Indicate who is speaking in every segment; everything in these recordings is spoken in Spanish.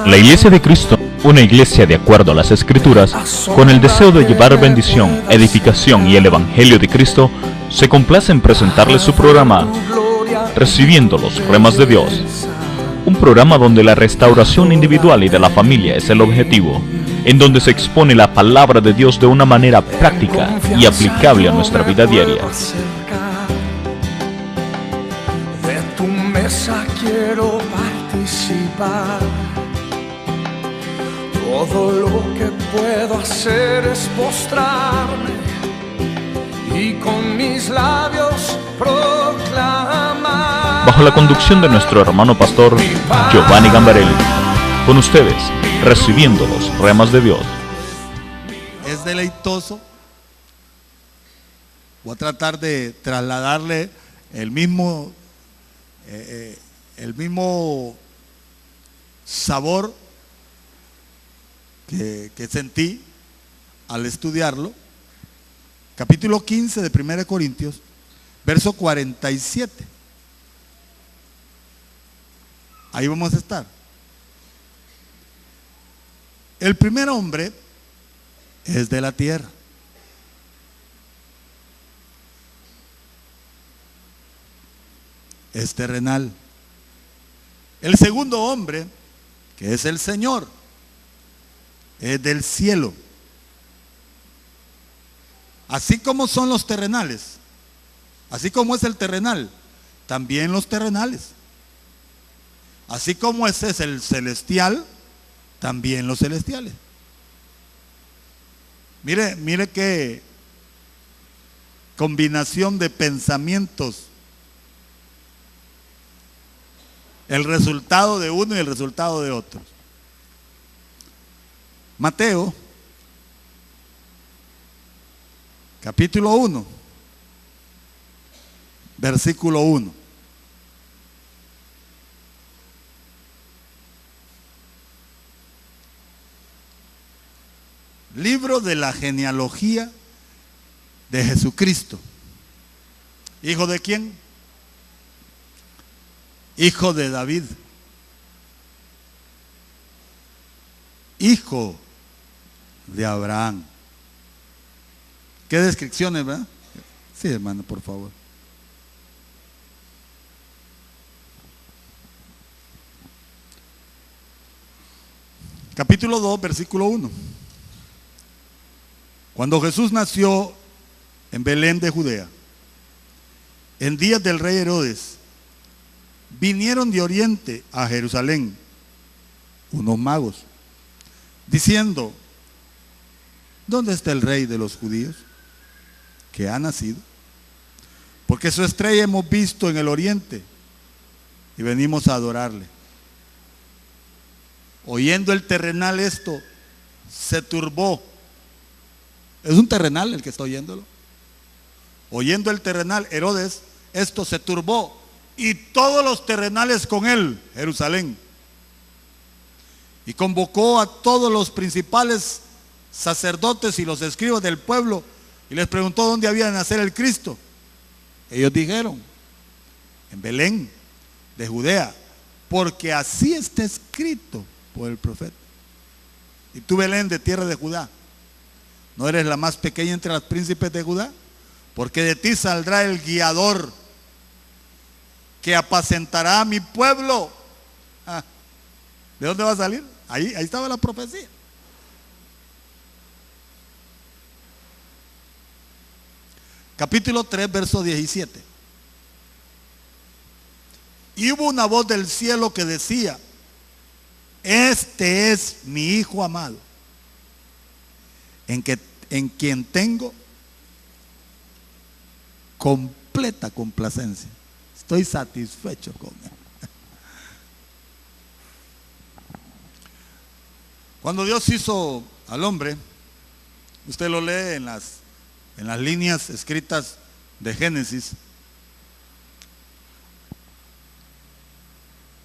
Speaker 1: La Iglesia de Cristo, una iglesia de acuerdo a las Escrituras, con el deseo de llevar bendición, edificación y el Evangelio de Cristo, se complace en presentarles su programa, Recibiendo los Remas de Dios. Un programa donde la restauración individual y de la familia es el objetivo, en donde se expone la palabra de Dios de una manera práctica y aplicable a nuestra vida diaria.
Speaker 2: De tu mesa quiero participar. Todo lo que puedo hacer es postrarme y con mis labios proclamar.
Speaker 1: Bajo la conducción de nuestro hermano pastor Giovanni Gambarelli, con ustedes, Recibiendo los Remas de Dios.
Speaker 3: Es deleitoso. Voy a tratar de trasladarle el mismo sabor que sentí al estudiarlo. Capítulo 15 de 1 Corintios, verso 47. Ahí vamos a estar. El primer hombre es de la tierra. Es terrenal. El segundo hombre, que es el Señor, es del cielo. Así como son los terrenales, así como es el terrenal, también los terrenales. Así como ese es el celestial, también los celestiales. Mire qué combinación de pensamientos. El resultado de uno y el resultado de otro. Mateo, capítulo 1, versículo 1. Libro de la genealogía de Jesucristo. ¿Hijo de quién? Hijo de David. Hijo de Abraham. ¿Qué descripciones, verdad? Sí, hermano, por favor. Capítulo 2, versículo 1. Cuando Jesús nació en Belén de Judea, en días del rey Herodes, vinieron de oriente a Jerusalén unos magos, diciendo: ¿dónde está el rey de los judíos que ha nacido? Porque su estrella hemos visto en el oriente y venimos a adorarle. Oyendo el terrenal esto, se turbó. Es un terrenal el que está oyéndolo. Oyendo el terrenal, Herodes, esto se turbó, y todos los terrenales con él, Jerusalén. Y convocó a todos los principales sacerdotes y los escribas del pueblo y les preguntó dónde había de nacer el Cristo. Ellos dijeron: en Belén de Judea, porque así está escrito por el profeta. Y tú, Belén, de tierra de Judá, ¿no eres la más pequeña entre las príncipes de Judá? Porque de ti saldrá el guiador que apacentará a mi pueblo. ¿De dónde va a salir? Ahí estaba la profecía. Capítulo 3, verso 17. Y hubo una voz del cielo que decía: este es mi Hijo amado, en quien tengo completa complacencia. Estoy satisfecho con él. Cuando Dios hizo al hombre, usted lo lee en las líneas escritas de Génesis,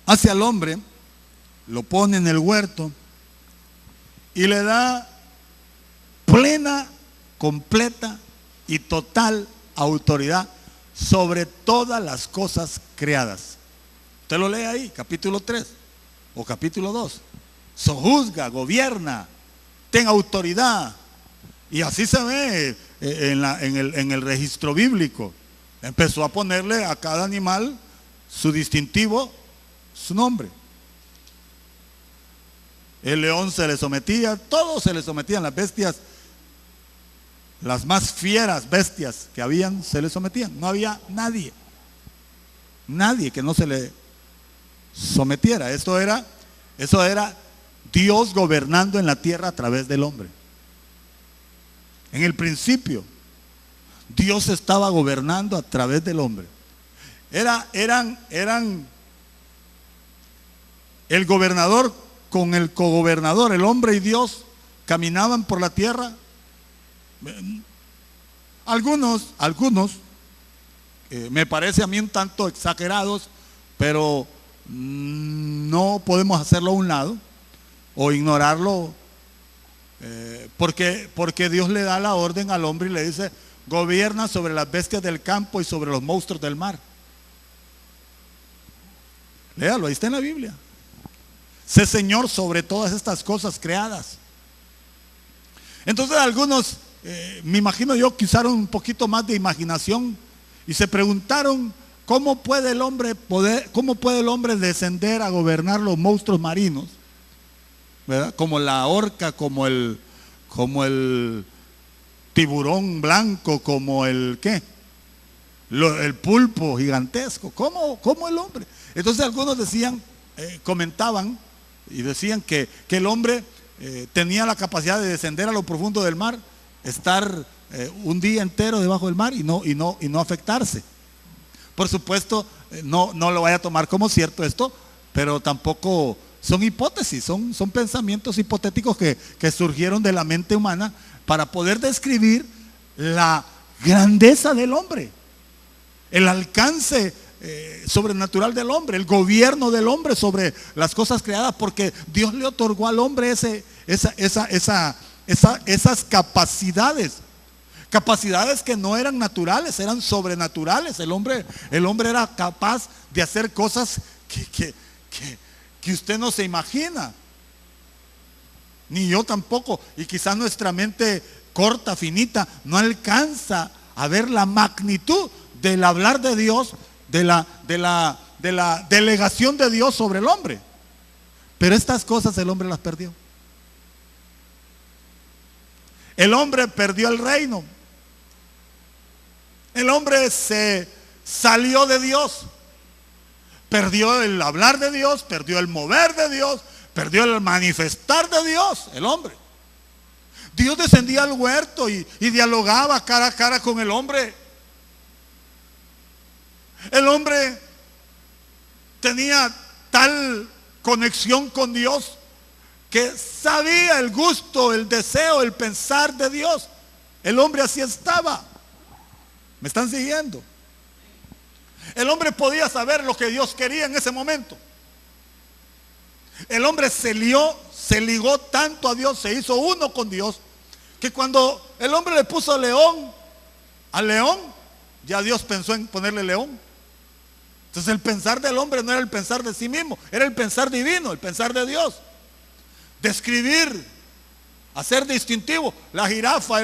Speaker 3: hace al hombre, lo pone en el huerto y le da plena, completa y total autoridad sobre todas las cosas creadas. Usted lo lee ahí, capítulo 3. o capítulo 2. Sojuzga, gobierna, ten autoridad. Y así se ve en el registro bíblico. Empezó a ponerle a cada animal su distintivo, su nombre. El león se le sometía, todos se le sometían, las bestias, las más fieras bestias que habían, se le sometían. No había nadie que no se le sometiera. Eso era Dios gobernando en la tierra a través del hombre. En el principio, Dios estaba gobernando a través del hombre. Eran el gobernador con el cogobernador, el hombre y Dios caminaban por la tierra. Algunos me parece a mí un tanto exagerados, pero no podemos hacerlo a un lado o ignorarlo, porque Dios le da la orden al hombre y le dice: gobierna sobre las bestias del campo y sobre los monstruos del mar. Léalo, ahí está en la Biblia. Sé Señor sobre todas estas cosas creadas. Entonces algunos, me imagino yo, que usaron un poquito más de imaginación y se preguntaron: ¿cómo puede el hombre descender a gobernar los monstruos marinos? ¿Verdad? Como la orca, como el tiburón blanco, como el pulpo gigantesco. ¿Cómo el hombre? Entonces algunos decían, comentaban y decían que el hombre tenía la capacidad de descender a lo profundo del mar, estar un día entero debajo del mar y no afectarse. Por supuesto, no lo vaya a tomar como cierto esto, pero tampoco son hipótesis, son pensamientos hipotéticos que surgieron de la mente humana para poder describir la grandeza del hombre, el alcance sobrenatural del hombre, el gobierno del hombre sobre las cosas creadas, porque Dios le otorgó al hombre esas capacidades que no eran naturales, eran sobrenaturales. El hombre era capaz de hacer cosas que usted no se imagina, ni yo tampoco, y quizás nuestra mente corta, finita, no alcanza a ver la magnitud del hablar de Dios, de la delegación de Dios sobre el hombre. Pero estas cosas el hombre las perdió. El hombre perdió el reino. El hombre se salió de Dios. Perdió el hablar de Dios, perdió el mover de Dios, perdió el manifestar de Dios, el hombre. Dios descendía al huerto y dialogaba cara a cara con el hombre. El hombre tenía tal conexión con Dios que sabía el gusto, el deseo, el pensar de Dios. El hombre así estaba. ¿Me están siguiendo? El hombre podía saber lo que Dios quería en ese momento. El hombre se ligó tanto a Dios, se hizo uno con Dios, que cuando el hombre le puso al león, ya Dios pensó en ponerle león. Entonces el pensar del hombre no era el pensar de sí mismo, era el pensar divino, el pensar de Dios. Describir, hacer distintivo, la jirafa,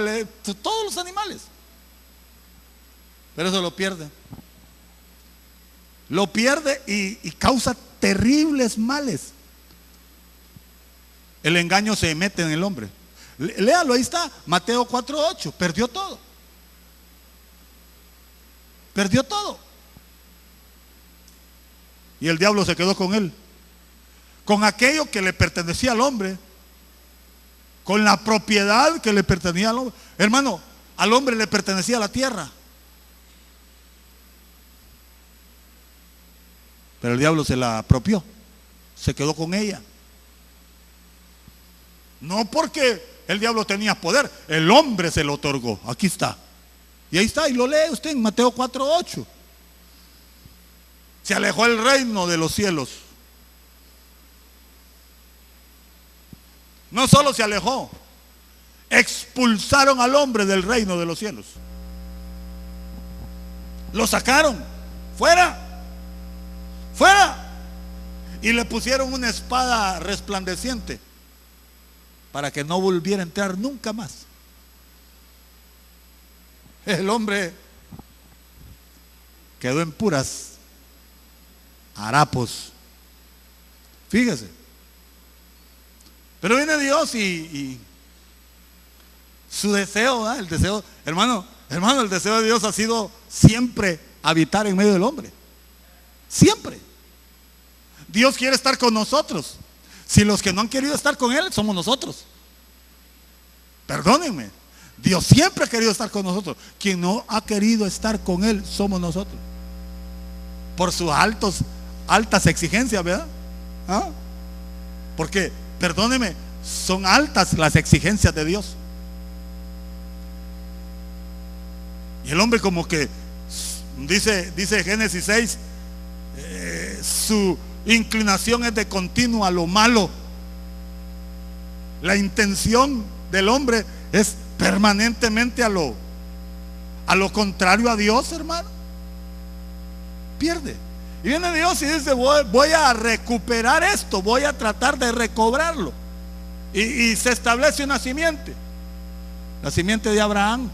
Speaker 3: todos los animales. Pero eso lo pierde. Lo pierde y causa terribles males. El engaño se mete en el hombre. Léalo, ahí está, Mateo 4:8. Perdió todo. Perdió todo. Y el diablo se quedó con él, con aquello que le pertenecía al hombre, con la propiedad que le pertenecía al hombre. Hermano, al hombre le pertenecía la tierra, pero el diablo se la apropió, se quedó con ella. No porque el diablo tenía poder, el hombre se lo otorgó. Aquí está. Y ahí está, y lo lee usted en Mateo 4:8. Se alejó el reino de los cielos. No solo se alejó, expulsaron al hombre del reino de los cielos. Lo sacaron, fuera, fuera. y le pusieron una espada resplandeciente para que no volviera a entrar nunca más. El hombre quedó en puras harapos. Fíjese. Pero viene Dios y su deseo, ¿verdad? El deseo, hermano, el deseo de Dios ha sido siempre habitar en medio del hombre. Siempre. Dios quiere estar con nosotros. Si los que no han querido estar con Él somos nosotros. Perdónenme. Dios siempre ha querido estar con nosotros. Quien no ha querido estar con Él somos nosotros. Por sus altas exigencias, ¿verdad? ¿Ah? Porque, perdónenme, son altas las exigencias de Dios. Y el hombre como que dice Génesis 6, su inclinación es de continuo a lo malo. La intención del hombre es permanentemente a lo contrario a Dios, hermano. Pierde. Y viene Dios y dice, voy a recuperar esto, voy a tratar de recobrarlo. Y se establece una simiente, la simiente de Abraham.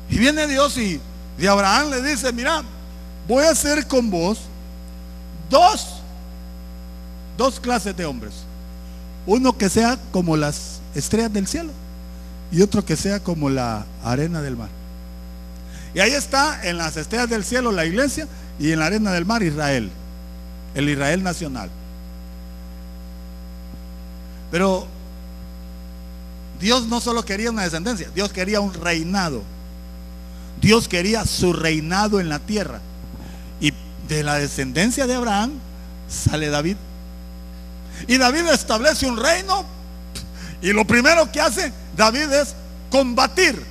Speaker 3: Y viene Dios y de Abraham le dice, mira, voy a hacer con vos dos clases de hombres. Uno que sea como las estrellas del cielo y otro que sea como la arena del mar. Y ahí está, en las estrellas del cielo la iglesia y en la arena del mar Israel, el Israel nacional. Pero Dios no solo quería una descendencia, Dios quería un reinado. Dios quería su reinado en la tierra. Y de la descendencia de Abraham sale David. Y David establece un reino. Y lo primero que hace David es combatir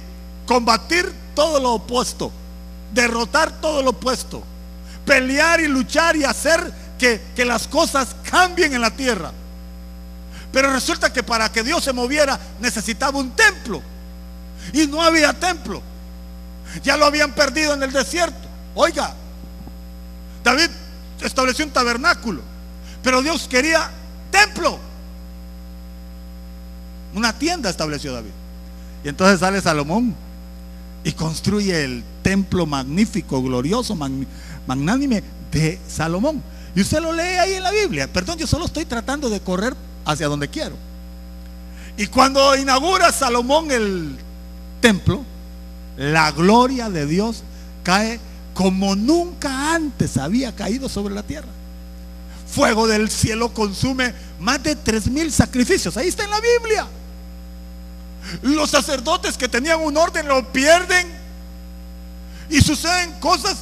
Speaker 3: todo lo opuesto, derrotar todo lo opuesto, pelear y luchar y hacer que las cosas cambien en la tierra. Pero resulta que para que Dios se moviera necesitaba un templo. Y no había templo. Ya lo habían perdido en el desierto. Oiga, David estableció un tabernáculo, pero Dios quería templo. Una tienda estableció David. Y entonces sale Salomón y construye el templo magnífico, glorioso, magnánime de Salomón. Y usted lo lee ahí en la Biblia. Perdón, yo solo estoy tratando de correr hacia donde quiero. Y cuando inaugura Salomón el templo, la gloria de Dios cae como nunca antes había caído sobre la tierra. Fuego del cielo consume más de 3,000 sacrificios. Ahí está en la Biblia. Los sacerdotes que tenían un orden lo pierden. Y suceden cosas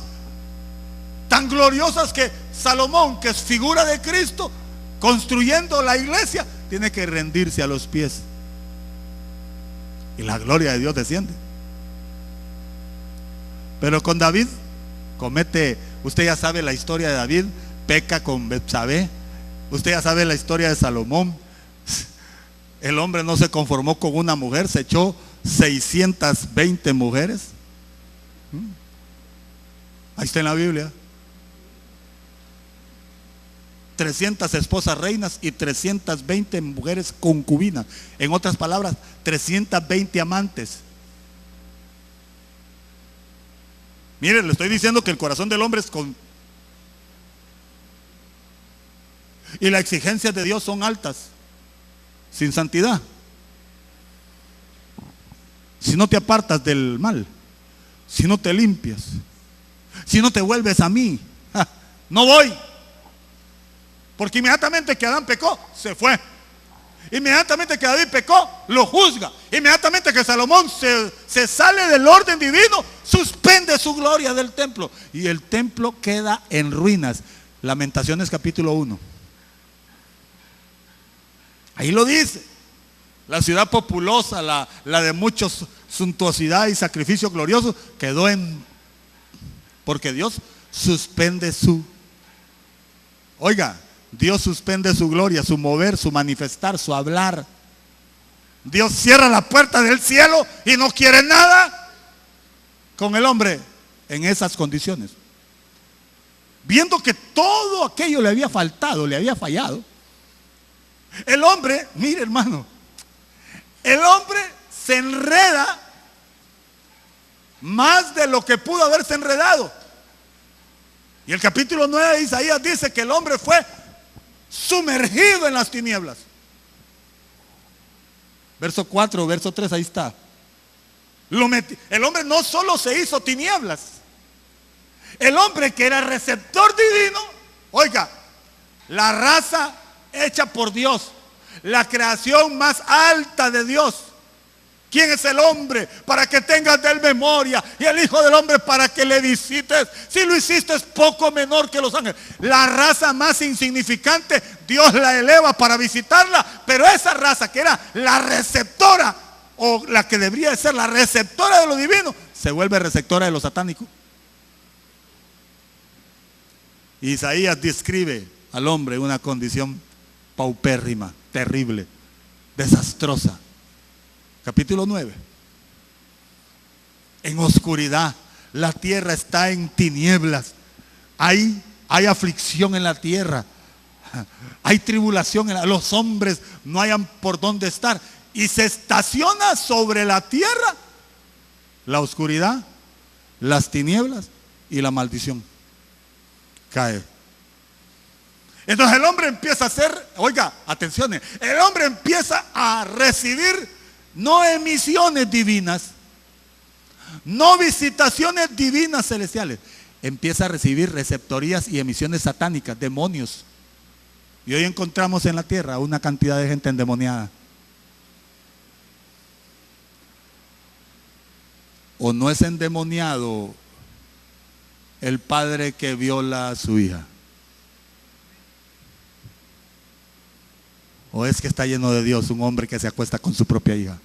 Speaker 3: tan gloriosas que Salomón, que es figura de Cristo, construyendo la iglesia, tiene que rendirse a los pies. Y la gloria de Dios desciende. Pero con David comete, usted ya sabe la historia de David, peca con Betsabé. Usted ya sabe la historia de Salomón. El hombre no se conformó con una mujer, se echó 620 mujeres. Ahí está en la Biblia. 300 esposas reinas y 320 mujeres concubinas. En otras palabras, 320 amantes. Mire, le estoy diciendo que el corazón del hombre es y las exigencias de Dios son altas. Sin santidad, si no te apartas del mal, si no te limpias, si no te vuelves a mí, no voy. Porque inmediatamente que Adán pecó, se fue. Inmediatamente que David pecó, lo juzga. Inmediatamente que Salomón se sale del orden divino, suspende su gloria del templo. Y el templo queda en ruinas. Lamentaciones capítulo 1. Ahí lo dice. La ciudad populosa, la de muchos suntuosidad y sacrificio glorioso, quedó porque Dios suspende Dios suspende su gloria, su mover, su manifestar, su hablar. Dios cierra la puerta del cielo y no quiere nada con el hombre en esas condiciones. viendo que todo aquello le había faltado, le había fallado, el hombre, mire hermano, el hombre se enreda más de lo que pudo haberse enredado. Y el capítulo 9 de Isaías dice que el hombre fue sumergido en las tinieblas. Verso 4, verso 3, ahí está. El hombre no solo se hizo tinieblas, el hombre que era receptor divino, oiga, la raza hecha por Dios, la creación más alta de Dios. ¿Quién es el hombre para que tengas de él memoria? Y el Hijo del Hombre para que le visites. Si lo hiciste es poco menor que los ángeles. La raza más insignificante, Dios la eleva para visitarla. Pero esa raza que era la receptora, o la que debería de ser la receptora de lo divino, se vuelve receptora de lo satánico. Isaías describe al hombre en una condición paupérrima, terrible, desastrosa. Capítulo 9. En oscuridad, la tierra está en tinieblas. Hay aflicción en la tierra. Hay tribulación los hombres no hayan por dónde estar. Y se estaciona sobre la tierra la oscuridad, las tinieblas y la maldición. Cae. Entonces el hombre empieza a hacer, oiga, atención, el hombre empieza a recibir no emisiones divinas, no visitaciones divinas celestiales. Empieza a recibir receptorías y emisiones satánicas, demonios. Y hoy encontramos en la tierra una cantidad de gente endemoniada. ¿O no es endemoniado el padre que viola a su hija? ¿O es que está lleno de Dios un hombre que se acuesta con su propia hija?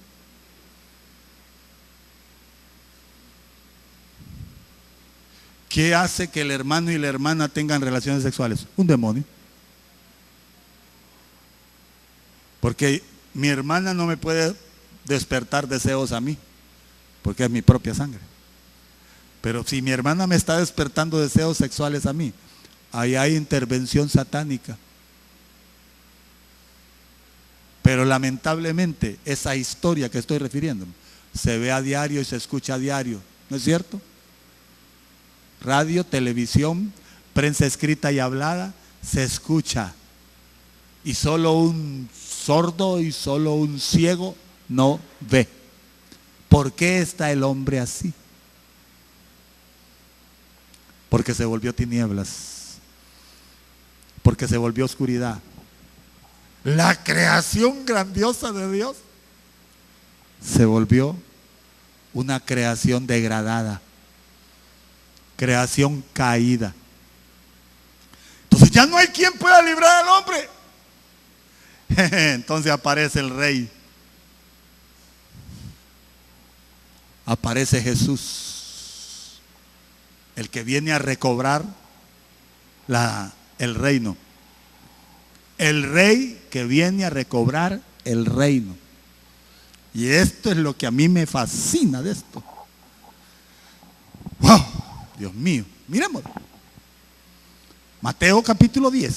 Speaker 3: ¿Qué hace que el hermano y la hermana tengan relaciones sexuales? Un demonio. Porque mi hermana no me puede despertar deseos a mí, porque es mi propia sangre. Pero si mi hermana me está despertando deseos sexuales a mí, ahí hay intervención satánica. Pero lamentablemente esa historia que estoy refiriendo se ve a diario y se escucha a diario, ¿no es cierto? Radio, televisión, prensa escrita y hablada, se escucha. Y solo un sordo y solo un ciego no ve. ¿Por qué está el hombre así? Porque se volvió tinieblas, porque se volvió oscuridad. La creación grandiosa de Dios se volvió una creación degradada, creación caída. Entonces ya no hay quien pueda librar al hombre. Entonces aparece el rey, aparece Jesús, el que viene a recobrar el reino. El rey que viene a recobrar el reino. Y esto es lo que a mí me fascina de esto. ¡Wow! Dios mío, miremos. Mateo capítulo 10.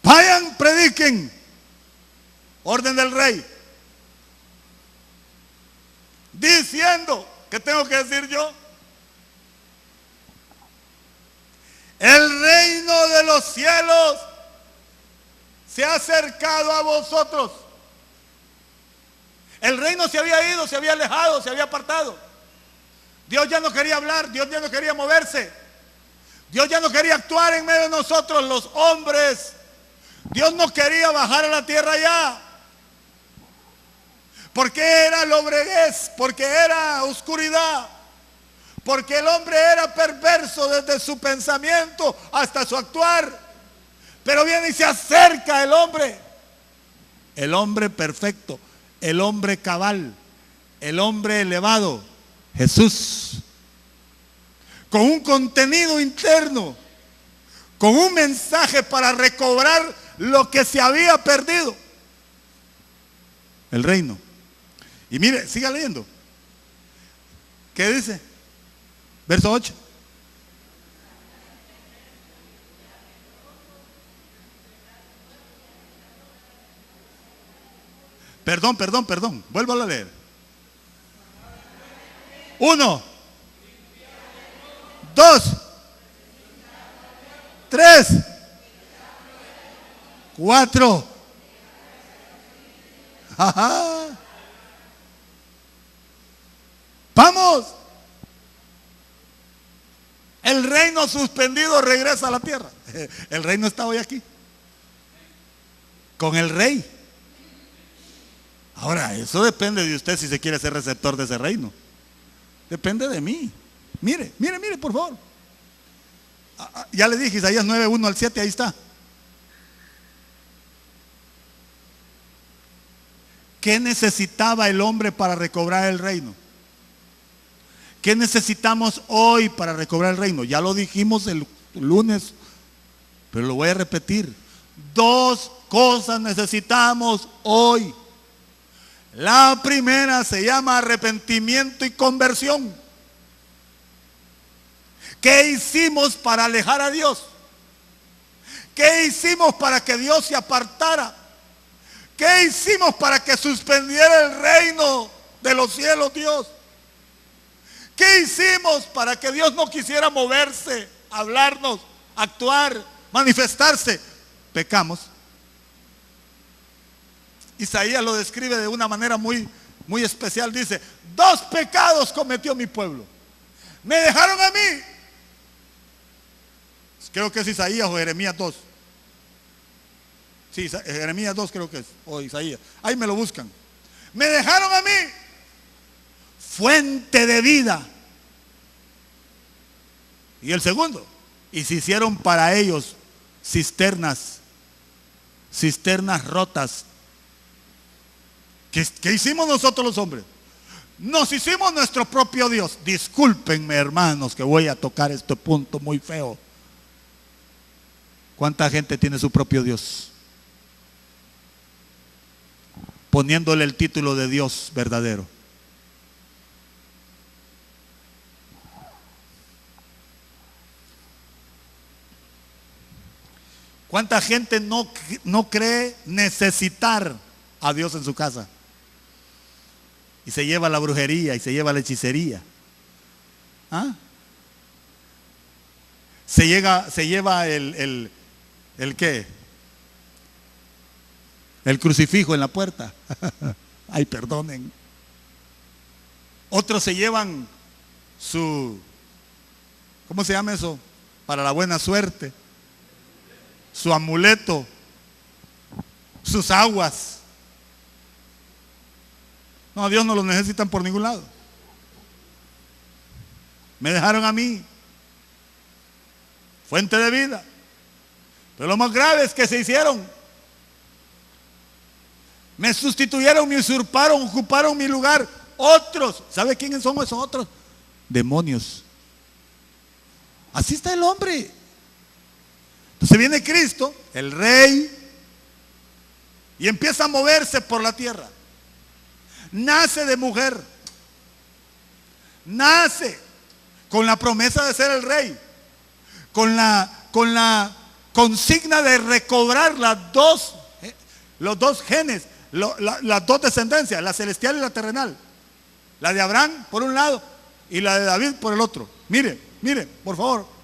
Speaker 3: Vayan, prediquen. Orden del rey. Diciendo, ¿qué tengo que decir yo? El reino de los cielos se ha acercado a vosotros. El reino se había ido, se había alejado, se había apartado. Dios ya no quería hablar, Dios ya no quería moverse. Dios ya no quería actuar en medio de nosotros, los hombres. Dios no quería bajar a la tierra ya. Porque era lobreguez, porque era oscuridad, porque el hombre era perverso desde su pensamiento hasta su actuar. Pero viene y se acerca el hombre perfecto, el hombre cabal, el hombre elevado, Jesús. con un contenido interno, con un mensaje para recobrar lo que se había perdido. El reino. Y mire, siga leyendo. ¿Qué dice? Verso 8. Perdón. Vuelvo a leer. 1, 2, 3, 4. Vamos. El reino suspendido regresa a la tierra. El reino está hoy aquí, con el rey. Ahora, eso depende de usted si se quiere ser receptor de ese reino. Depende de mí. Mire, por favor. Ya le dije, Isaías 9, 1 al 7, ahí está. ¿Qué necesitaba el hombre para recobrar el reino? ¿Qué necesitamos hoy para recobrar el reino? Ya lo dijimos el lunes, pero lo voy a repetir. 2 cosas necesitamos hoy. La primera se llama arrepentimiento y conversión. ¿Qué hicimos para alejar a Dios? ¿Qué hicimos para que Dios se apartara? ¿Qué hicimos para que suspendiera el reino de los cielos, Dios? ¿Qué hicimos para que Dios no quisiera moverse, hablarnos, actuar, manifestarse? Pecamos. Isaías lo describe de una manera muy especial. Dice: 2 pecados cometió mi pueblo. Me dejaron a mí. Creo que es Isaías o Jeremías 2. Sí, Jeremías 2 creo que es, o Isaías. Ahí me lo buscan. Me dejaron a mí, fuente de vida. Y el segundo: y se hicieron para ellos cisternas rotas. ¿Qué hicimos nosotros los hombres? Nos hicimos nuestro propio Dios. Discúlpenme, hermanos, que voy a tocar este punto muy feo. ¿Cuánta gente tiene su propio Dios? Poniéndole el título de Dios verdadero. ¿Cuánta gente no cree necesitar a Dios en su casa? Y se lleva la brujería y se lleva la hechicería. Se lleva el ¿qué? El crucifijo en la puerta. Ay, perdonen. Otros se llevan su, ¿cómo se llama eso? Para la buena suerte. Su amuleto, sus aguas. No, a Dios no lo necesitan por ningún lado. Me dejaron a mí, fuente de vida. Pero lo más grave es que se hicieron. Me sustituyeron, me usurparon, ocuparon mi lugar. Otros, ¿sabe quiénes son esos otros? Demonios. Así está el hombre. Entonces viene Cristo, el Rey, y empieza a moverse por la tierra. Nace de mujer. Nace con la promesa de ser el Rey. Con la consigna de recobrar los dos genes, las 2 descendencias, la celestial y la terrenal. La de Abraham por un lado y la de David por el otro. Mire, por favor.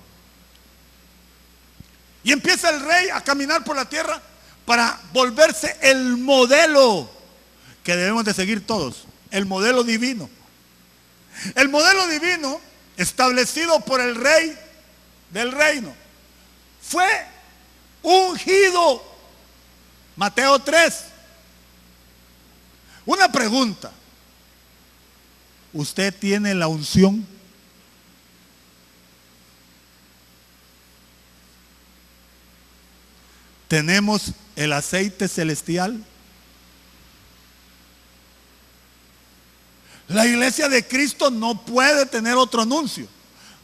Speaker 3: Y empieza el rey a caminar por la tierra para volverse el modelo que debemos de seguir todos. El modelo divino. El modelo divino establecido por el rey del reino. Fue ungido. Mateo 3. Una pregunta. ¿Usted tiene la unción? ¿Tenemos el aceite celestial? La iglesia de Cristo no puede tener otro anuncio.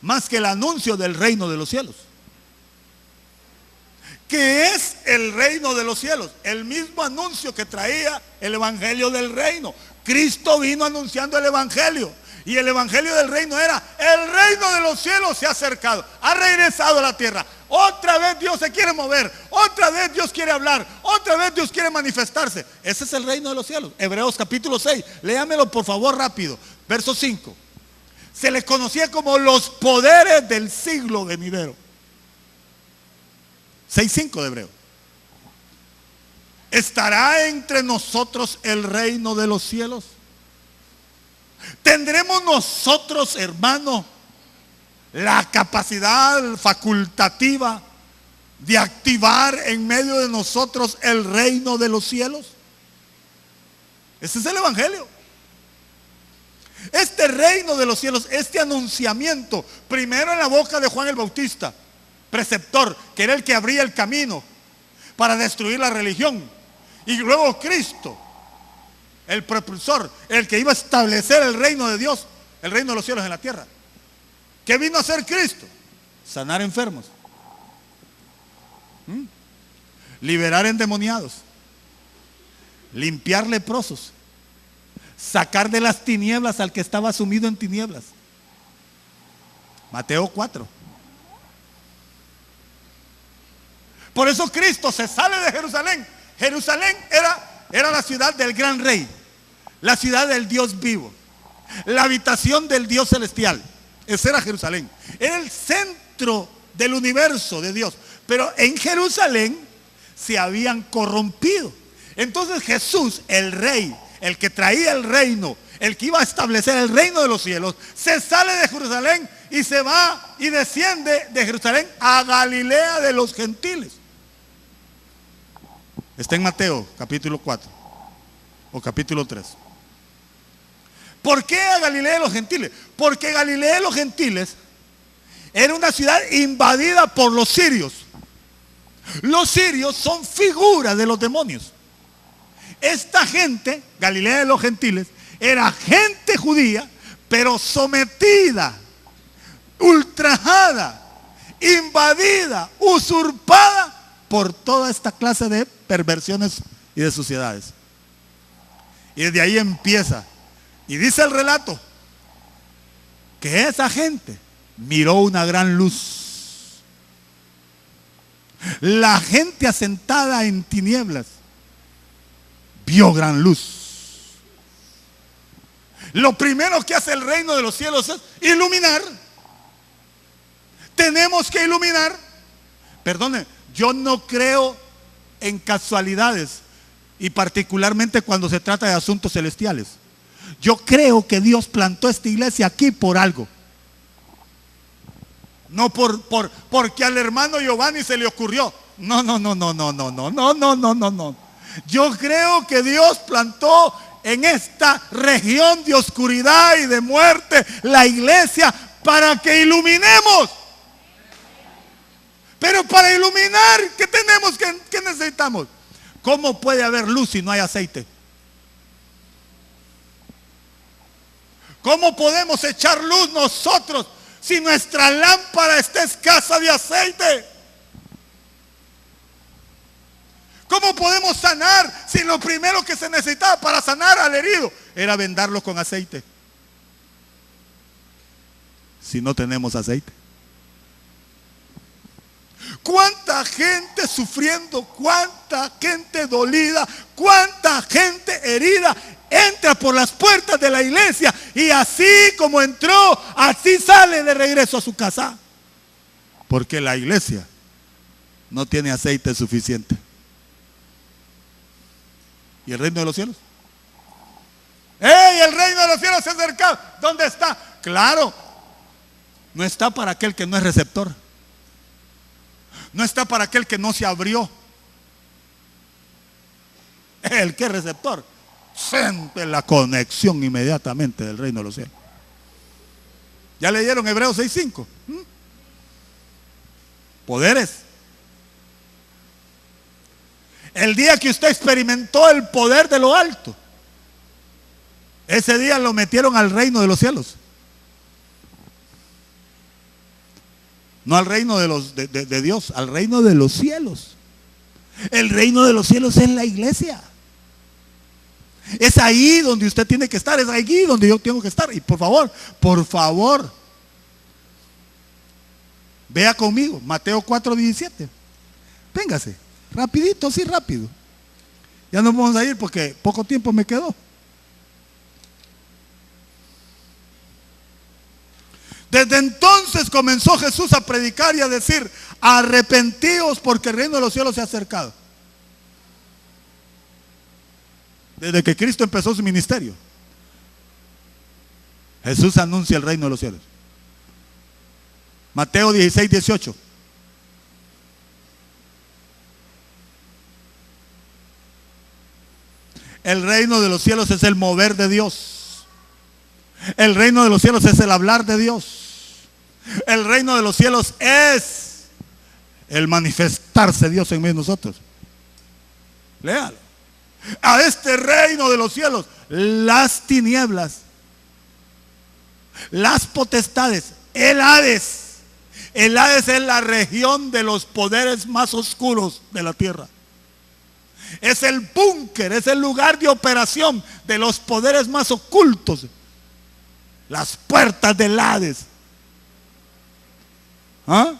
Speaker 3: más que el anuncio del reino de los cielos. ¿Qué es el reino de los cielos? El mismo anuncio que traía el evangelio del reino. Cristo vino anunciando el evangelio. Y el evangelio del reino era: el reino de los cielos se ha acercado, ha regresado a la tierra. Otra vez Dios se quiere mover, otra vez Dios quiere hablar, otra vez Dios quiere manifestarse. Ese es el reino de los cielos. Hebreos capítulo 6, léamelo por favor rápido. Verso 5. Se les conocía como los poderes del siglo venidero. 6:5 de Hebreo. ¿Estará entre nosotros el reino de los cielos? ¿Tendremos nosotros, hermano, la capacidad facultativa de activar en medio de nosotros el reino de los cielos? Ese es el evangelio. Este reino de los cielos, este anunciamiento, primero en la boca de Juan el Bautista, preceptor, que era el que abría el camino para destruir la religión, y luego Cristo, el propulsor, el que iba a establecer el reino de Dios, el reino de los cielos en la tierra. ¿Qué vino a hacer Cristo? Sanar enfermos, liberar endemoniados, limpiar leprosos, sacar de las tinieblas al que estaba sumido en tinieblas. Mateo 4. Por eso Cristo se sale de Jerusalén. Jerusalén era la ciudad del gran rey, la ciudad del Dios vivo, la habitación del Dios celestial. Ese era Jerusalén. Era el centro del universo de Dios. Pero en Jerusalén se habían corrompido. Entonces Jesús, el rey, el que traía el reino, el que iba a establecer el reino de los cielos, se sale de Jerusalén y se va y desciende de Jerusalén a Galilea de los gentiles. Está en Mateo capítulo 4 o capítulo 3. ¿Por qué a Galilea de los gentiles? Porque Galilea de los gentiles era una ciudad invadida por los sirios. Los sirios son figuras de los demonios. Esta gente, Galilea de los gentiles, era gente judía, pero sometida, ultrajada, invadida, usurpada por toda esta clase de perversiones y de suciedades. Y desde ahí empieza. Y dice el relato que esa gente miró una gran luz. La gente asentada en tinieblas vio gran luz. Lo primero que hace el reino de los cielos es iluminar. Tenemos que iluminar. Perdone, yo no creo en casualidades, y particularmente cuando se trata de asuntos celestiales. Yo creo que Dios plantó esta iglesia aquí por algo. No porque al hermano Giovanni se le ocurrió. No. Yo creo que Dios plantó en esta región de oscuridad y de muerte la iglesia para que iluminemos. Pero para iluminar, ¿qué tenemos? ¿Qué necesitamos? ¿Cómo puede haber luz si no hay aceite? ¿Cómo podemos echar luz nosotros si nuestra lámpara está escasa de aceite? ¿Cómo podemos sanar si lo primero que se necesitaba para sanar al herido era vendarlo con aceite? Si no tenemos aceite. ¿Cuánta gente sufriendo? ¿Cuánta gente dolida? ¿Cuánta gente herida entra por las puertas de la iglesia y así como entró, así sale de regreso a su casa? Porque la iglesia no tiene aceite suficiente. ¿Y el reino de los cielos? ¡Ey! El reino de los cielos se ha acercado. ¿Dónde está? Claro, no está para aquel que no es receptor. No está para aquel que no se abrió. El que es receptor siente la conexión inmediatamente del reino de los cielos. ¿Ya leyeron Hebreos 6:5? Poderes. El día que usted experimentó el poder de lo alto, ese día lo metieron al reino de los cielos. No al reino de Dios, al reino de los cielos. El reino de los cielos es la iglesia. Es ahí donde usted tiene que estar, es allí donde yo tengo que estar. Y por favor, vea conmigo, Mateo 4:17. Véngase, rapidito, así rápido. Ya nos vamos a ir porque poco tiempo me quedó. Desde entonces comenzó Jesús a predicar y a decir: arrepentíos porque el reino de los cielos se ha acercado. Desde que Cristo empezó su ministerio, Jesús anuncia el reino de los cielos. Mateo 16:18. El reino de los cielos es el mover de Dios. El reino de los cielos es el hablar de Dios. El reino de los cielos es el manifestarse Dios en medio de nosotros. Léalo. A este reino de los cielos, las tinieblas, las potestades, el Hades. El Hades es la región de los poderes más oscuros de la tierra. Es el búnker, es el lugar de operación de los poderes más ocultos. Las puertas del Hades. ¿Ah?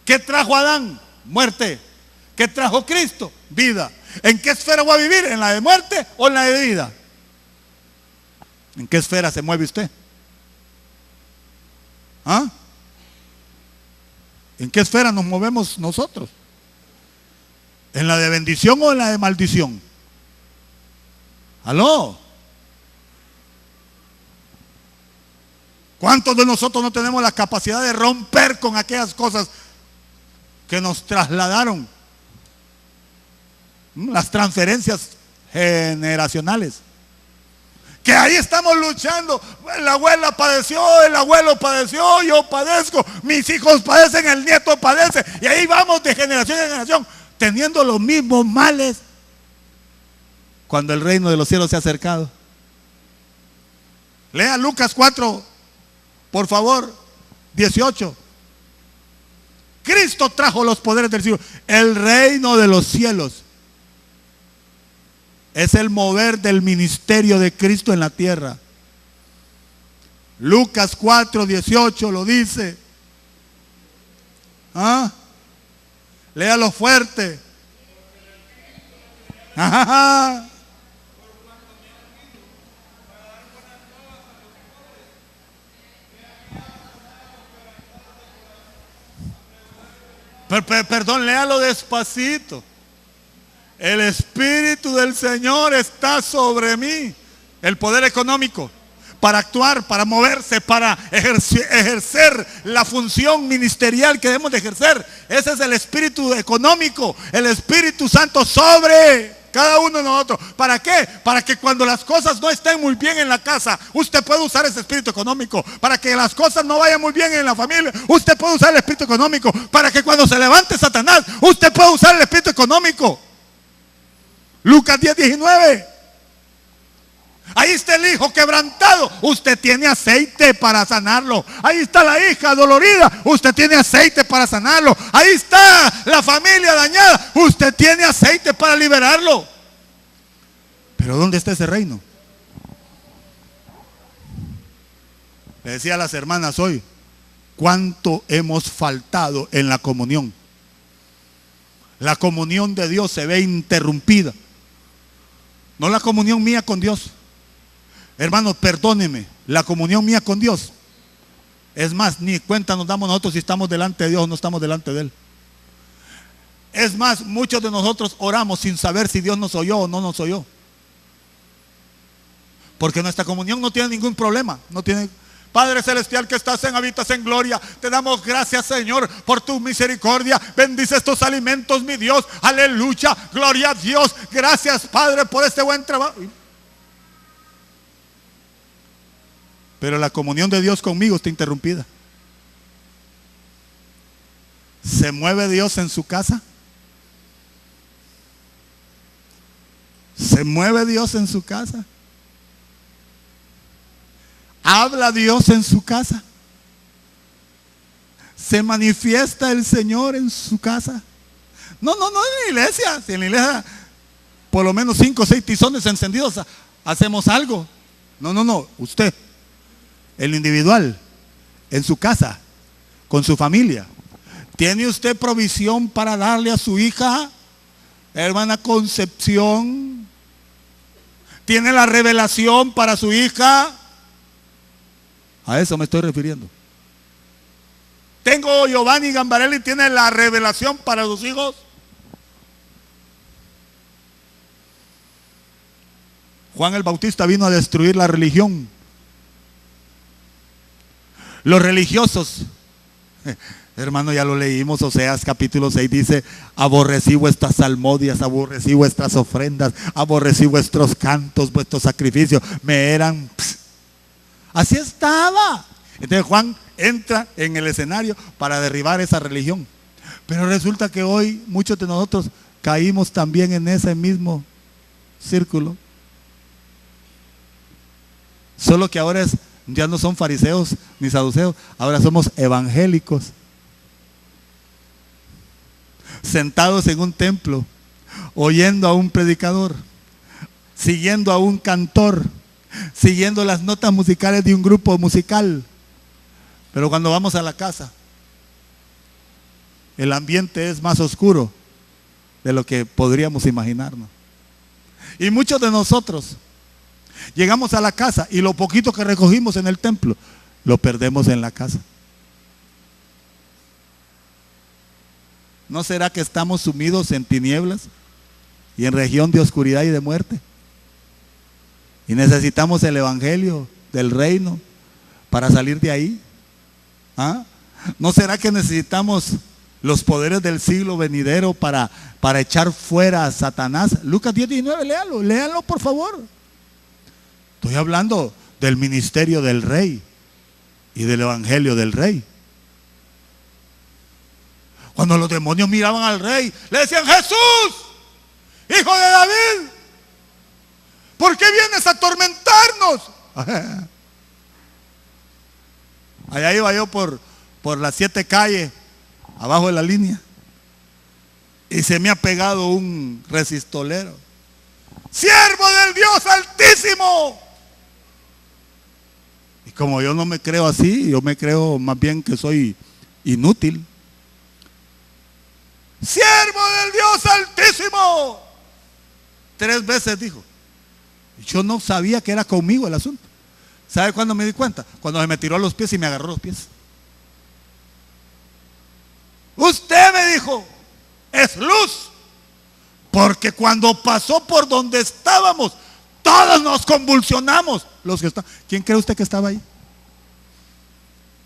Speaker 3: ¿Qué trajo Adán? Muerte. ¿Qué trajo Cristo? Vida. ¿En qué esfera voy a vivir? ¿En la de muerte o en la de vida? ¿En qué esfera se mueve usted? ¿Ah? ¿En qué esfera nos movemos nosotros? ¿En la de bendición o en la de maldición? ¿Aló? ¿Cuántos de nosotros no tenemos la capacidad de romper con aquellas cosas que nos trasladaron? Las transferencias generacionales. Que ahí estamos luchando. La abuela padeció, el abuelo padeció, yo padezco, mis hijos padecen, el nieto padece. Y ahí vamos de generación en generación, teniendo los mismos males, cuando el reino de los cielos se ha acercado. Lea Lucas 4, por favor, 18. Cristo trajo los poderes del cielo. El reino de los cielos es el mover del ministerio de Cristo en la tierra. Lucas 4, 18 lo dice. ¿Ah? Léalo fuerte. Ajá. Perdón, léalo despacito. El Espíritu del Señor está sobre mí. El poder económico para actuar, para moverse, para ejercer la función ministerial que debemos de ejercer. Ese es el Espíritu económico, el Espíritu Santo sobre cada uno de nosotros. ¿Para qué? Para que cuando las cosas no estén muy bien en la casa, usted puede usar ese espíritu económico. Para que las cosas no vayan muy bien en la familia, usted puede usar el espíritu económico. Para que cuando se levante Satanás, usted puede usar el espíritu económico. Lucas 10, 19. Ahí está el hijo quebrantado, usted tiene aceite para sanarlo. Ahí está la hija dolorida, usted tiene aceite para sanarlo. Ahí está la familia dañada, usted tiene aceite para liberarlo. Pero ¿dónde está ese reino? Le decía a las hermanas hoy, ¿cuánto hemos faltado en la comunión? La comunión de Dios se ve interrumpida. No la comunión mía con Dios. Hermanos, perdónenme, la comunión mía con Dios. Es más, ni cuenta nos damos nosotros si estamos delante de Dios o no estamos delante de Él. Es más, muchos de nosotros oramos sin saber si Dios nos oyó o no nos oyó. Porque nuestra comunión no tiene ningún problema. No tiene. Padre celestial que estás habitas en gloria, te damos gracias, Señor, por tu misericordia. Bendice estos alimentos, mi Dios. Aleluya, gloria a Dios. Gracias, Padre, por este buen trabajo. Pero la comunión de Dios conmigo está interrumpida. ¿Se mueve Dios en su casa? ¿Se mueve Dios en su casa? ¿Habla Dios en su casa? ¿Se manifiesta el Señor en su casa? No en la iglesia. Si en la iglesia por lo menos 5 o 6 tizones encendidos hacemos algo. No. Usted, el individual, en su casa, con su familia. ¿Tiene usted provisión para darle a su hija, hermana Concepción? ¿Tiene la revelación para su hija? A eso me estoy refiriendo. ¿Tengo Giovanni Gambarelli, tiene la revelación para sus hijos? Juan el Bautista vino a destruir la religión. Los religiosos, hermano, ya lo leímos, Oseas capítulo 6 dice: aborrecí vuestras salmodias, aborrecí vuestras ofrendas, aborrecí vuestros cantos, vuestros sacrificios, me eran... Así estaba. Entonces Juan entra en el escenario para derribar esa religión. Pero resulta que hoy muchos de nosotros caímos también en ese mismo círculo. Solo que ahora ya no son fariseos ni saduceos, ahora somos evangélicos. Sentados en un templo, oyendo a un predicador, siguiendo a un cantor, siguiendo las notas musicales de un grupo musical. Pero cuando vamos a la casa, el ambiente es más oscuro de lo que podríamos imaginarnos. Y muchos de nosotros llegamos a la casa y lo poquito que recogimos en el templo lo perdemos en la casa. ¿No será que estamos sumidos en tinieblas y en región de oscuridad y de muerte? Y necesitamos el evangelio del reino para salir de ahí. ¿Ah? ¿No será que necesitamos los poderes del siglo venidero para echar fuera a Satanás? Lucas 10:19, léalo por favor. Estoy hablando del ministerio del rey y del evangelio del rey. Cuando los demonios miraban al rey, le decían: Jesús, hijo de David, ¿por qué vienes a atormentarnos? Allá iba yo por las 7 calles, abajo de la línea, y se me ha pegado un resistolero: ¡siervo del Dios Altísimo! Y como yo no me creo así, yo me creo más bien que soy inútil. ¡Siervo del Dios Altísimo! 3 veces dijo. Yo no sabía que era conmigo el asunto. ¿Sabe cuándo me di cuenta? Cuando se me tiró a los pies y me agarró los pies. Usted, me dijo, es luz. Porque cuando pasó por donde estábamos, todos nos convulsionamos. Los que están. ¿Quién cree usted que estaba ahí?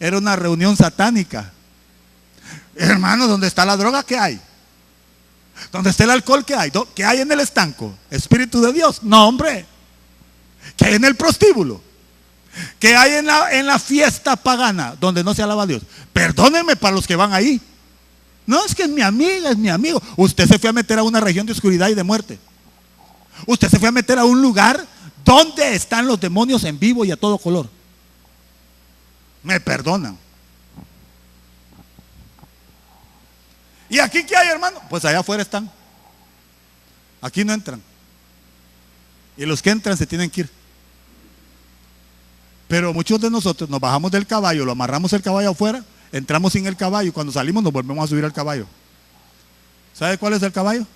Speaker 3: Era una reunión satánica. Hermano, ¿dónde está la droga? ¿Qué hay? ¿Dónde está el alcohol? ¿Qué hay? ¿Qué hay en el estanco? ¿Espíritu de Dios? No, hombre. ¿Qué hay en el prostíbulo? ¿Qué hay en la fiesta pagana donde no se alaba a Dios? Perdónenme para los que van ahí. No, es que es mi amiga, es mi amigo. Usted se fue a meter a una región de oscuridad y de muerte. Usted se fue a meter a un lugar donde están los demonios en vivo y a todo color. Me perdonan. ¿Y aquí qué hay, hermano? Pues allá afuera están. Aquí no entran. Y los que entran se tienen que ir. Pero muchos de nosotros nos bajamos del caballo, lo amarramos el caballo afuera, entramos sin el caballo y cuando salimos nos volvemos a subir al caballo. ¿Sabe cuál es el caballo?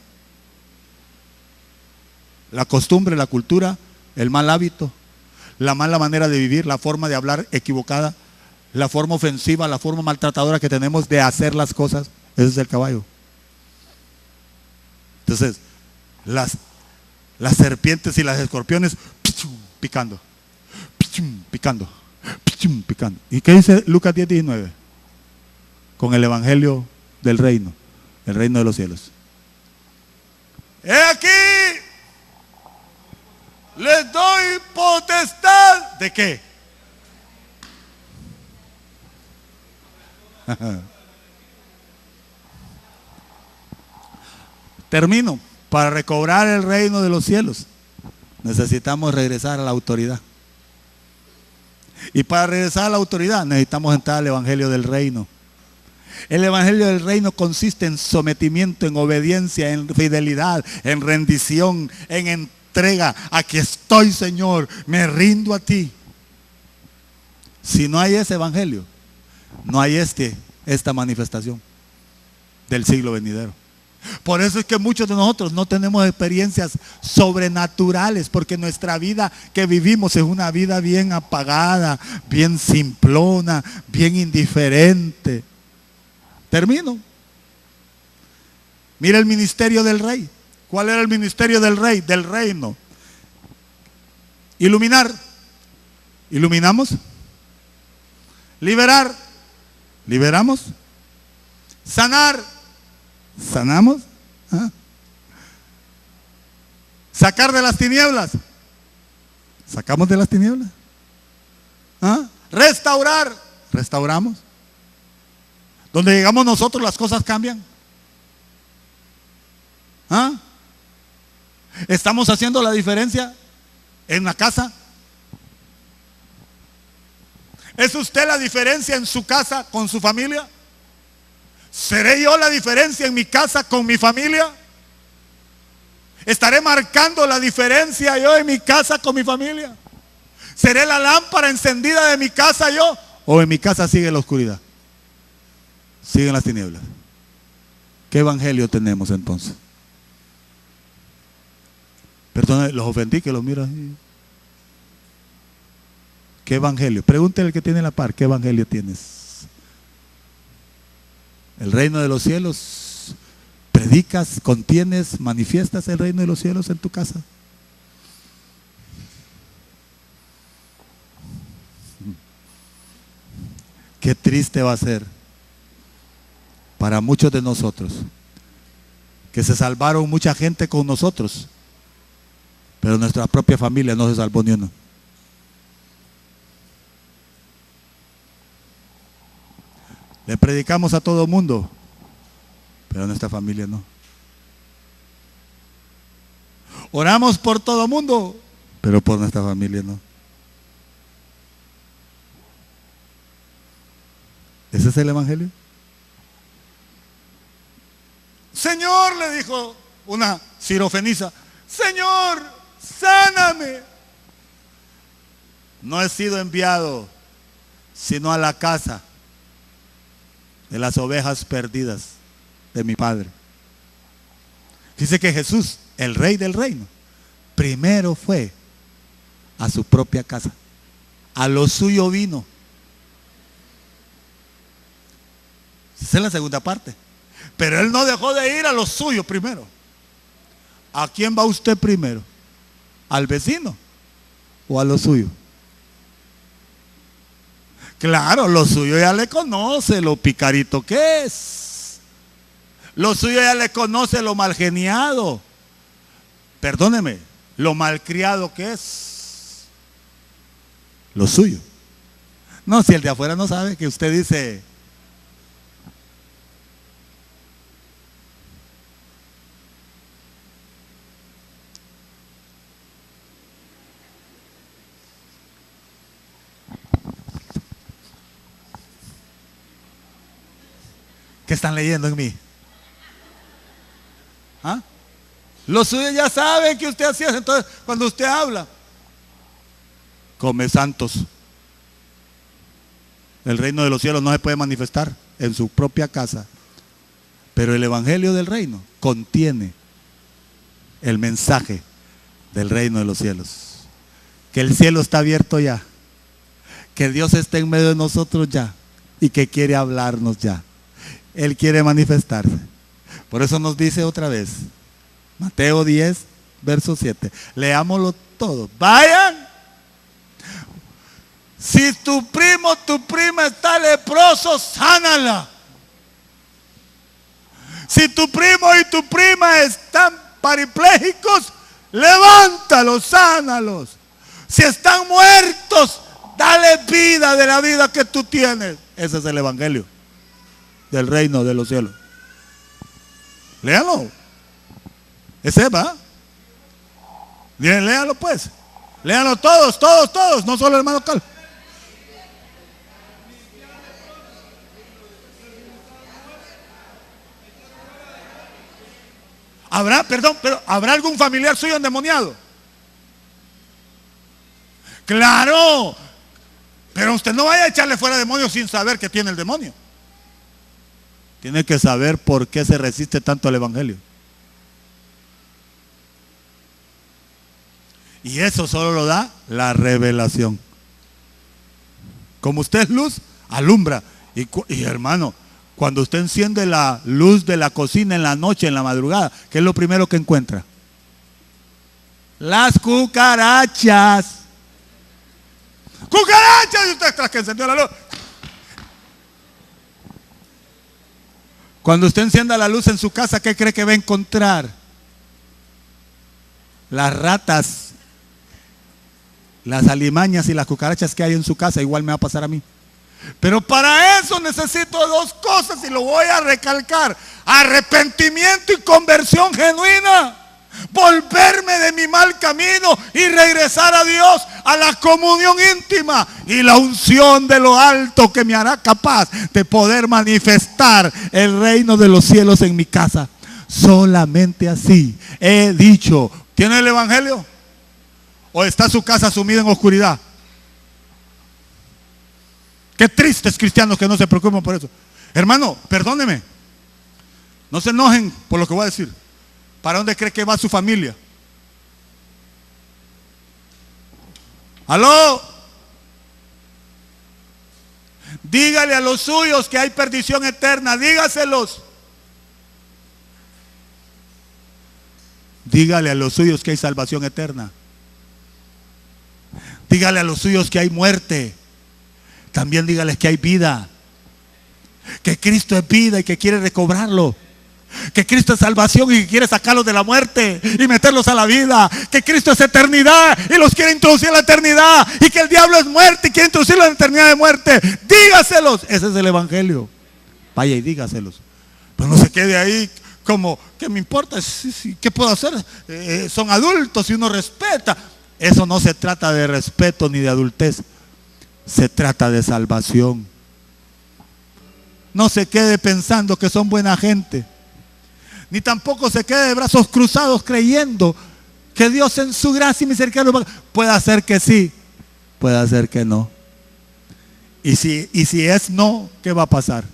Speaker 3: La costumbre, la cultura, el mal hábito, la mala manera de vivir, la forma de hablar equivocada, la forma ofensiva, la forma maltratadora que tenemos de hacer las cosas. Ese es el caballo. Entonces, las serpientes y las escorpiones picando, picando, picando. ¿Y qué dice Lucas 10:19? Con el evangelio del reino, el reino de los cielos. He aquí, les doy potestad. ¿De qué? Termino. Para recobrar el reino de los cielos necesitamos regresar a la autoridad. Y para regresar a la autoridad necesitamos entrar al evangelio del reino. El evangelio del reino consiste en sometimiento, en obediencia, en fidelidad, en rendición, en entrega. Aquí estoy, Señor, me rindo a ti. Si no hay ese evangelio, no hay esta manifestación del siglo venidero. Por eso es que muchos de nosotros no tenemos experiencias sobrenaturales, porque nuestra vida que vivimos es una vida bien apagada, bien simplona, bien indiferente. Termino. Mira el ministerio del rey. ¿Cuál era el ministerio del rey? Del reino. Iluminar. ¿Iluminamos? Liberar. ¿Liberamos? Sanar. ¿Sanamos? ¿Ah? Sacar de las tinieblas. ¿Sacamos de las tinieblas? ¿Ah? Restaurar. ¿Restauramos? Donde llegamos nosotros las cosas cambian. ¿Ah? ¿Estamos haciendo la diferencia en la casa? ¿Es usted la diferencia en su casa con su familia? ¿Seré yo la diferencia en mi casa con mi familia? ¿Estaré marcando la diferencia yo en mi casa con mi familia? ¿Seré la lámpara encendida de mi casa yo? ¿O en mi casa sigue la oscuridad? Siguen las tinieblas. ¿Qué evangelio tenemos entonces? Perdón, los ofendí que los miro así. ¿Qué evangelio? Pregúntele al que tiene la par, ¿qué evangelio tienes? El reino de los cielos, predicas, contienes, manifiestas el reino de los cielos en tu casa. Qué triste va a ser para muchos de nosotros, que se salvaron mucha gente con nosotros, pero nuestra propia familia no se salvó ni uno. Le predicamos a todo mundo, pero a nuestra familia no. Oramos por todo mundo, pero por nuestra familia no. ¿Ese es el evangelio? Señor, le dijo una sirofenisa, Señor, sáname. No he sido enviado sino a la casa de las ovejas perdidas de mi Padre. Dice que Jesús, el rey del reino, primero fue a su propia casa. A lo suyo vino. Esa es la segunda parte. Pero él no dejó de ir a lo suyo primero. ¿A quién va usted primero? ¿Al vecino o a lo suyo? Claro, lo suyo ya le conoce lo picarito que es. Lo suyo ya le conoce lo malgeniado. Perdóneme, lo malcriado que es. Lo suyo. No, si el de afuera no sabe, que usted dice, ¿qué están leyendo en mí? ¿Ah? Los suyos ya saben que usted hacía eso. Entonces, cuando usted habla, come santos. El reino de los cielos no se puede manifestar en su propia casa, pero el evangelio del reino contiene el mensaje del reino de los cielos. Que el cielo está abierto ya, que Dios está en medio de nosotros ya y que quiere hablarnos ya. Él quiere manifestarse. Por eso nos dice otra vez, Mateo 10, verso 7. Leámoslo todo. Vayan. Si tu primo, tu prima está leproso, sánala. Si tu primo y tu prima están parapléjicos, levántalos, sánalos. Si están muertos, dale vida de la vida que tú tienes. Ese es el evangelio del reino de los cielos. Léalo. Ese va. Bien, léalo pues. Léalo todos, todos, todos. No solo el hermano Cal. ¿habrá algún familiar suyo endemoniado? Claro, pero usted no vaya a echarle fuera demonios sin saber que tiene el demonio. Tiene que saber por qué se resiste tanto al evangelio. Y eso solo lo da la revelación. Como usted es luz, alumbra. Y hermano, cuando usted enciende la luz de la cocina en la noche, en la madrugada, ¿qué es lo primero que encuentra? Las cucarachas. ¡Cucarachas! Y usted tras que encendió la luz. Cuando usted encienda la luz en su casa, ¿qué cree que va a encontrar? Las ratas, las alimañas y las cucarachas que hay en su casa. Igual me va a pasar a mí. Pero para eso necesito dos cosas y lo voy a recalcar: arrepentimiento y conversión genuina. Volverme de mi mal camino y regresar a Dios, a la comunión íntima y la unción de lo alto que me hará capaz de poder manifestar el reino de los cielos en mi casa. Solamente así he dicho. ¿Tiene el evangelio? ¿O está su casa sumida en oscuridad? Qué tristes cristianos que no se preocupan por eso. Hermano, perdóneme. No se enojen por lo que voy a decir. ¿Para dónde cree que va su familia? ¿Aló? Dígale a los suyos que hay perdición eterna. Dígaselos. Dígale a los suyos que hay salvación eterna. Dígale a los suyos que hay muerte. También dígales que hay vida. Que Cristo es vida y que quiere recobrarlo. Que Cristo es salvación y que quiere sacarlos de la muerte y meterlos a la vida. Que Cristo es eternidad y los quiere introducir a la eternidad. Y que el diablo es muerte y quiere introducirlos a la eternidad de muerte. Dígaselos. Ese es el evangelio. Vaya y dígaselos. Pero no se quede ahí como, ¿qué me importa? ¿Qué puedo hacer? Son adultos y uno respeta. Eso no se trata de respeto ni de adultez. Se trata de salvación. No se quede pensando que son buena gente. Ni tampoco se quede de brazos cruzados creyendo que Dios en su gracia y misericordia puede hacer que sí, puede hacer que no. Y si es no, ¿qué va a pasar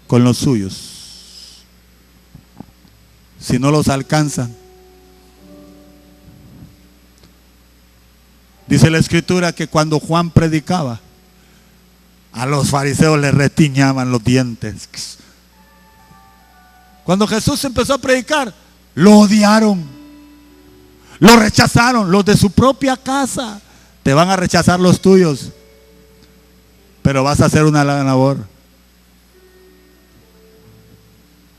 Speaker 3: con los suyos? Si no los alcanzan. Dice la escritura que cuando Juan predicaba, a los fariseos les retiñaban los dientes. Cuando Jesús empezó a predicar, lo odiaron, lo rechazaron, los de su propia casa. Te van a rechazar los tuyos, pero vas a hacer una gran labor.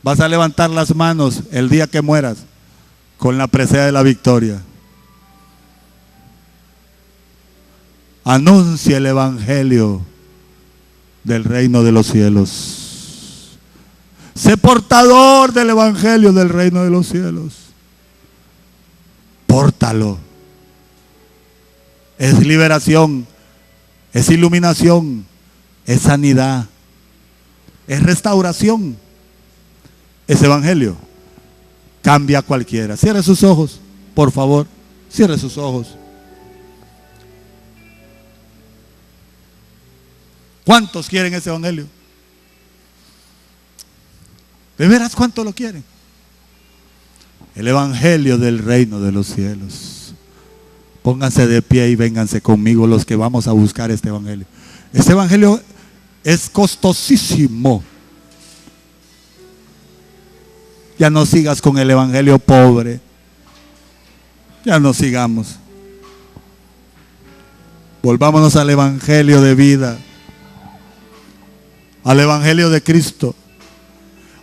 Speaker 3: Vas a levantar las manos el día que mueras con la presea de la victoria. Anuncia el evangelio del reino de los cielos. Sé portador del evangelio del reino de los cielos. Pórtalo. Es liberación, es iluminación, es sanidad, es restauración. Ese evangelio cambia a cualquiera. Cierre sus ojos, por favor. Cierre sus ojos. ¿Cuántos quieren ese evangelio? ¿De veras cuántos lo quieren? El evangelio del reino de los cielos. Pónganse de pie y vénganse conmigo los que vamos a buscar este evangelio. Este evangelio es costosísimo. Ya no sigas con el evangelio pobre. Ya no sigamos. Volvámonos al evangelio de vida. Al evangelio de Cristo.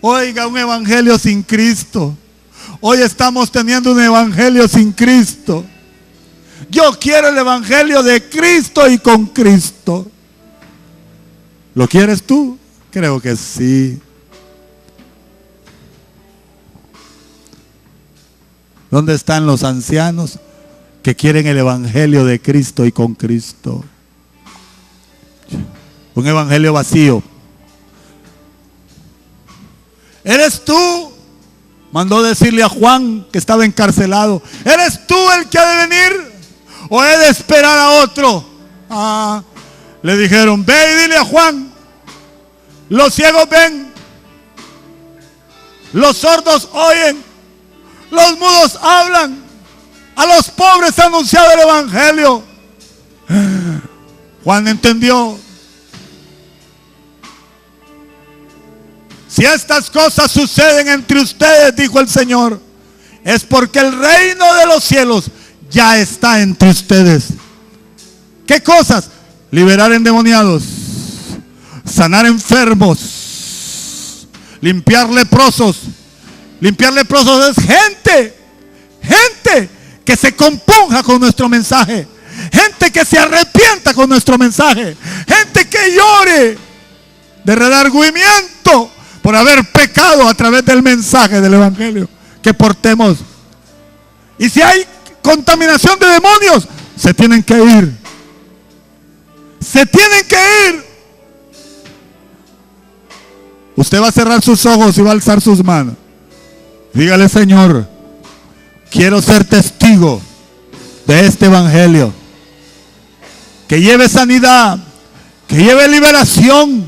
Speaker 3: Oiga, un evangelio sin Cristo. Hoy estamos teniendo un evangelio sin Cristo. Yo quiero el evangelio de Cristo y con Cristo. ¿Lo quieres tú? Creo que sí. ¿Dónde están los ancianos que quieren el evangelio de Cristo y con Cristo? Un evangelio vacío. ¿Eres tú mandó decirle a Juan, que estaba encarcelado: ¿eres tú el que ha de venir o he de esperar a otro? Le dijeron: ve y dile a Juan, los ciegos ven, los sordos oyen, los mudos hablan, a los pobres ha anunciado el evangelio. Juan entendió. Si estas cosas suceden entre ustedes, dijo el Señor, es porque el reino de los cielos ya está entre ustedes. ¿Qué cosas? Liberar endemoniados, sanar enfermos, limpiar leprosos. Limpiar leprosos es gente que se componga con nuestro mensaje, gente que se arrepienta con nuestro mensaje, gente que llore de redargüimiento por haber pecado a través del mensaje del evangelio que portemos. Y si hay contaminación de demonios, se tienen que ir. Se tienen que ir. Usted va a cerrar sus ojos y va a alzar sus manos. Dígale: Señor, quiero ser testigo de este evangelio, que lleve sanidad, que lleve liberación,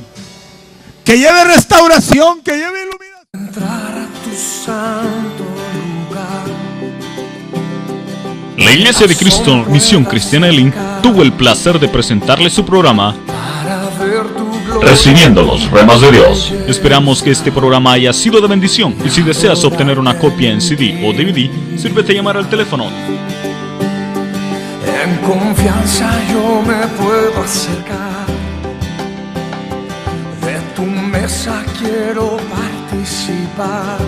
Speaker 3: que lleve restauración, que lleve iluminación.
Speaker 2: Entrar a tu santo lugar.
Speaker 1: La Iglesia de Cristo Misión Cristiana Elín tuvo el placer de presentarle su programa Recibiendo los Remas de Dios. Esperamos que este programa haya sido de bendición, y si deseas obtener una copia en CD o DVD, sírvete a llamar al teléfono.
Speaker 2: En confianza yo me puedo acercar, de tu mesa quiero participar.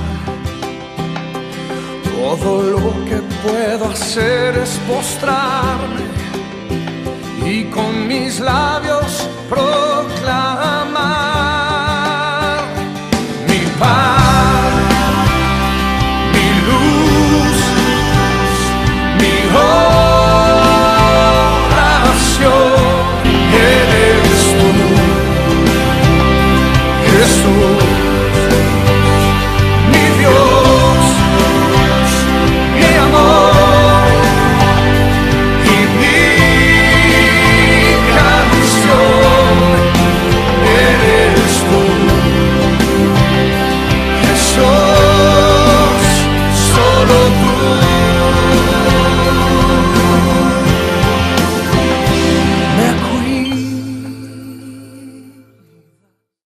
Speaker 2: Todo lo que puedo hacer es postrarme y con mis labios proclamar